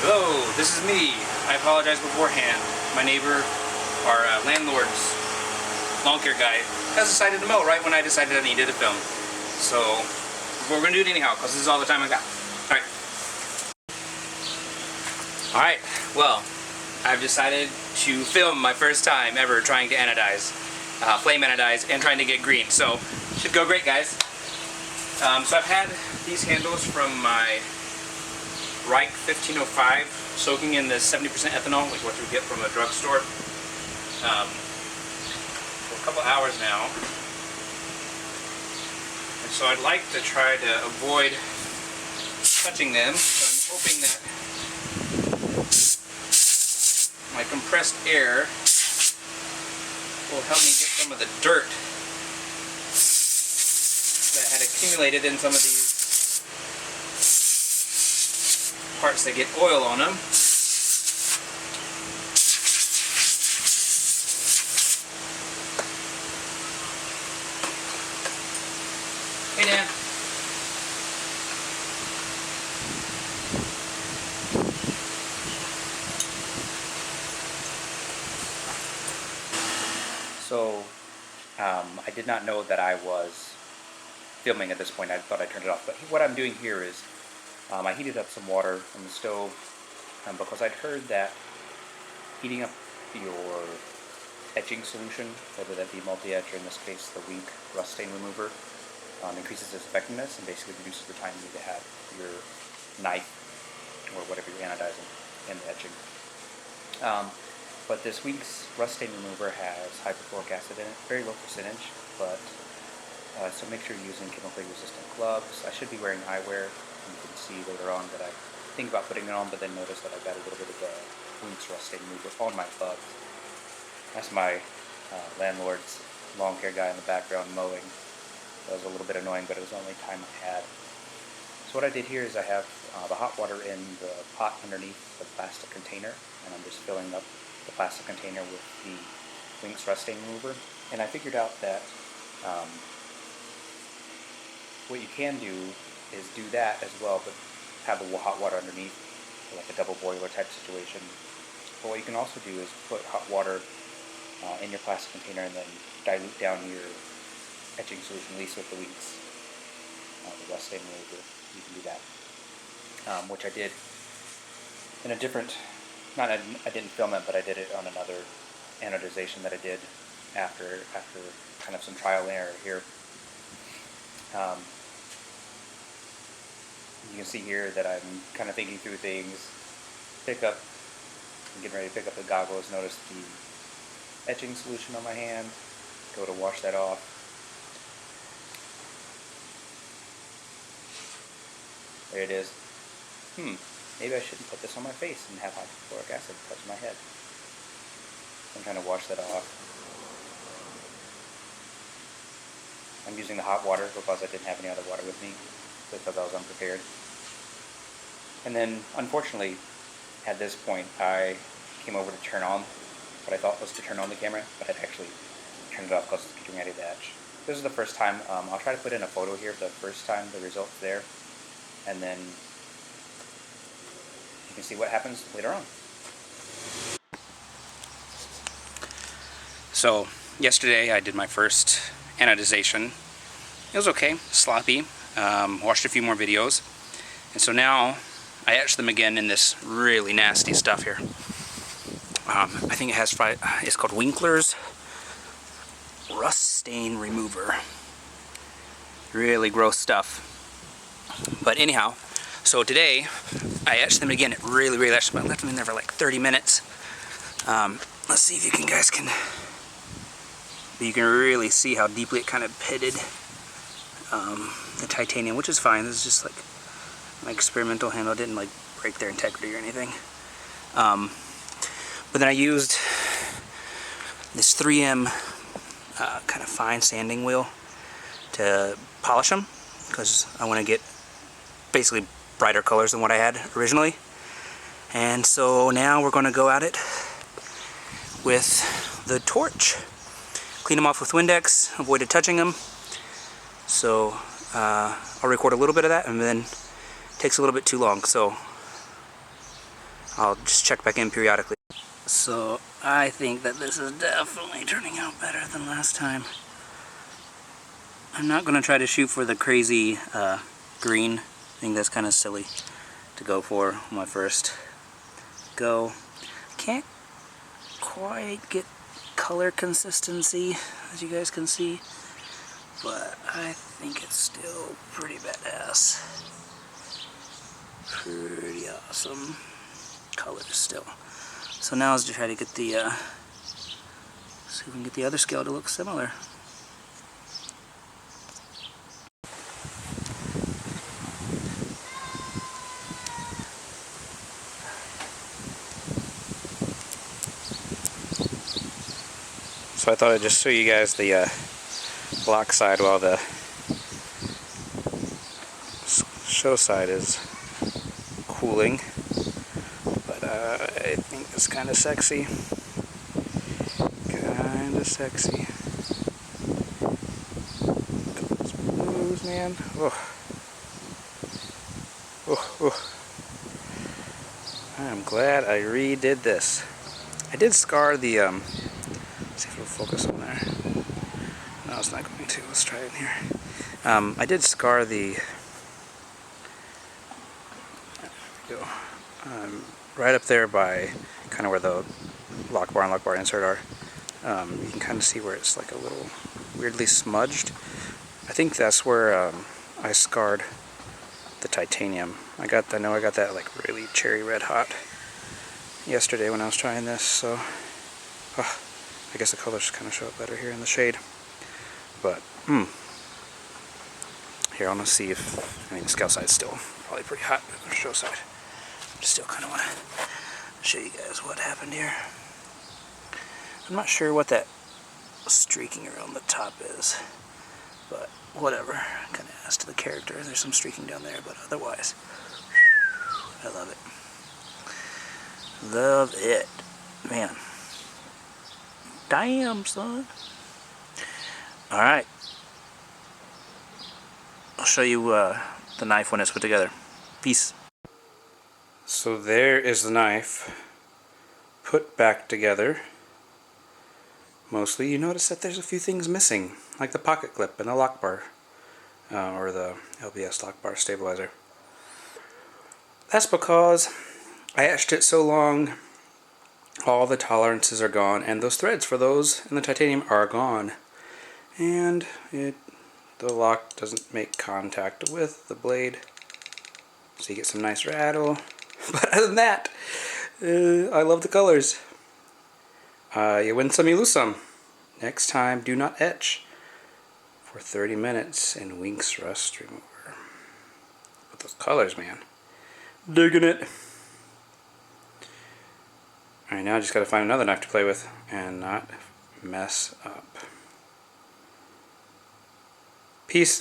Hello, this is me. I apologize beforehand. My neighbor, our landlord's lawn care guy, has decided to mow right when I decided I needed to film. So we're going to do it anyhow because this is all the time I got. Alright, well, I've decided to film my first time ever trying to anodize, flame anodize, and trying to get green. So, should go great, guys. So I've had these handles from my Reich 1505 soaking in this 70% ethanol, like what you get from a drugstore, for a couple hours now. And so I'd like to try to avoid touching them. So I'm hoping that my compressed air will help me get some of the dirt that had accumulated in some of these parts that get oil on them. Hey, Dan. So, I did not know that I was filming at this point. I thought I turned it off. But what I'm doing here is I heated up some water on the stove because I'd heard that heating up your etching solution, whether that be multi-etch or in this case the weak rust stain remover, increases its effectiveness and basically reduces the time you need to have your knife or whatever you're anodizing in the etching. But this week's rust stain remover has hypochloric acid in it, very low percentage, but so make sure you're using chemically resistant gloves. I should be wearing eyewear. You can see later on that I think about putting it on, but then notice that I've got a little bit of the week's rust stain remover on my gloves. That's my landlord's lawn care guy in the background mowing. That was a little bit annoying, but it was the only time I had. So what I did here is I have the hot water in the pot underneath the plastic container, and I'm just filling up the plastic container with the Winks rust stain remover. And I figured out that what you can do is do that as well, but have the hot water underneath, like a double boiler type situation. But what you can also do is put hot water in your plastic container and then dilute down your etching solution, at least with the Winks, the rust stain remover. You can do that, which I did in a different, I didn't film it, but I did it on another anodization that I did after kind of some trial and error here. You can see here that I'm kind of thinking through things. I'm getting ready to pick up the goggles. Notice the etching solution on my hand. Go to wash that off. There it is. Maybe I shouldn't put this on my face and have hypochloric acid touch my head. I'm trying to wash that off. I'm using the hot water because I didn't have any other water with me, because I was unprepared. And then, unfortunately, at this point, I came over to turn on what I thought was to turn on the camera, but I'd actually turned it off because it's getting ready to etch. This is the first time. I'll try to put in a photo here of the first time the result's there, and then you can see what happens later on. So, yesterday I did my first anodization. It was okay, sloppy. Watched a few more videos, and so now I etched them again in this really nasty stuff here. I think it's called Winkler's Rust Stain Remover. Really gross stuff. But anyhow, so today I etched them again. It really etched them. I left them in there for like 30 minutes. Let's see if you guys can really see how deeply it kind of pitted the titanium, which is fine. This is just like my experimental handle. It didn't like break their integrity or anything. But then I used this 3M kind of fine sanding wheel to polish them, because I want to get basically brighter colors than what I had originally. And so now we're going to go at it with the torch. Clean them off with Windex, avoided touching them. So I'll record a little bit of that, and then it takes a little bit too long. So I'll just check back in periodically. So I think that this is definitely turning out better than last time. I'm not going to try to shoot for the crazy green. I think that's kind of silly to go for on my first go. Can't quite get color consistency, as you guys can see, but I think it's still pretty badass. Pretty awesome colors still. So now is to try to get the, see if we can get the other scale to look similar. So I thought I'd just show you guys the block side while the show side is cooling. But I think it's kind of sexy. Kind of sexy. Those blues, man. Oh. Oh, oh. I'm glad I redid this. I did scar the, let's see if it'll focus on there. No, it's not going to. Let's try it in here. I did scar the, there we go, right up there by kind of where the lock bar and lock bar insert are. You can kind of see where it's like a little weirdly smudged. I think that's where I scarred the titanium. I know I got that like really cherry red hot yesterday when I was trying this, so I guess the colors kind of show up better here in the shade. But here, I want to see if, I mean, the scale side's still probably pretty hot, but the show side, I still kind of want to show you guys what happened here. I'm not sure what that streaking around the top is, but whatever. Kind of adds to the character. There's some streaking down there, but otherwise, I love it. Love it. Man. Damn, son. Alright. I'll show you the knife when it's put together. Peace. So there is the knife put back together. Mostly, you notice that there's a few things missing, like the pocket clip and the lock bar, or the LBS lock bar stabilizer. That's because I etched it so long, all the tolerances are gone, and those threads for those in the titanium are gone. And the lock doesn't make contact with the blade, so you get some nice rattle. But other than that, I love the colors. You win some, you lose some. Next time, do not etch for 30 minutes in Winx Rust Remover. But those colors, man. Digging it. Alright, now I just gotta find another knife to play with and not mess up. Peace.